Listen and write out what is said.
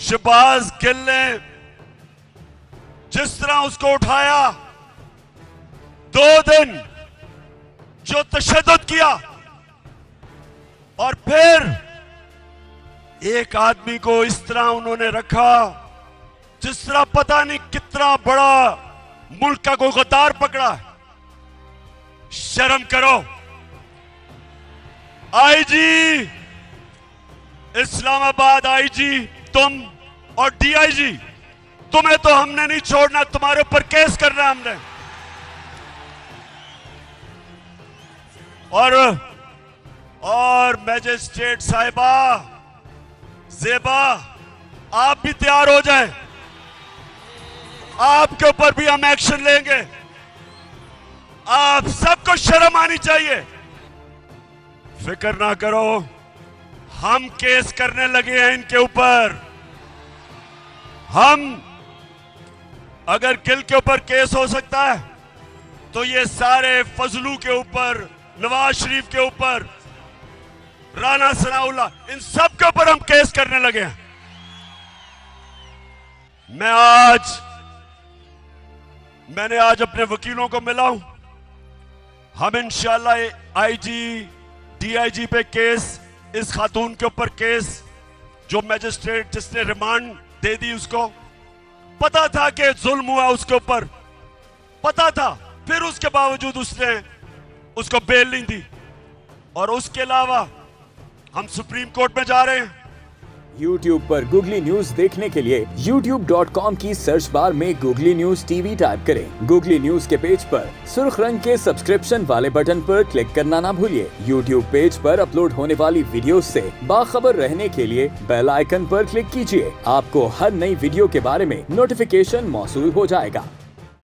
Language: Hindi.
शहबाज गिल ने जिस तरह उसको उठाया, 2 दिन जो तशद्दुद किया, और फिर एक आदमी को इस तरह उन्होंने रखा जिस तरह पता नहीं कितना बड़ा मुल्क का कोई गद्दार पकड़ा है। शर्म करो। आईजी इस्लामाबाद, आईजी तुम और डीआईजी, तुम्हें तो हमने नहीं छोड़ना, तुम्हारे ऊपर केस करना है हमने। और मैजिस्ट्रेट साहिबा ज़ेबा, आप भी तैयार हो जाएं, आपके ऊपर भी हम एक्शन लेंगे। आप सबको शर्म आनी चाहिए। फिक्र ना करो, हम केस करने लगे हैं इनके ऊपर। हम अगर गिल के ऊपर केस हो सकता है तो ये सारे फजलू के ऊपर, नवाज शरीफ के ऊपर, राना सनाउल्लाह, इन सब के ऊपर हम केस करने लगे हैं। मैंने आज अपने वकीलों को मिला हूं। हम इंशाल्लाह आईजी डीआईजी पे केस, इस खातून के ऊपर केस, जो मैजिस्ट्रेट जिसने रिमांड दे दी, उसको पता था कि जुल्म हुआ उसके ऊपर, पता था, फिर उसके बावजूद उसने उसको बेल नहीं दी। और उसके अलावा हम सुप्रीम कोर्ट में जा रहे हैं। YouTube पर गूगली न्यूज देखने के लिए youtube.com की सर्च बार में गूगली न्यूज टीवी टाइप करें। गूगली न्यूज के पेज पर सुर्ख रंग के सब्सक्रिप्शन वाले बटन पर क्लिक करना ना भूलिए। YouTube पेज पर अपलोड होने वाली वीडियोस से बाखबर रहने के लिए बेल आइकन पर क्लिक कीजिए। आपको हर नई वीडियो के बारे में नोटिफिकेशन मौसूल हो जाएगा।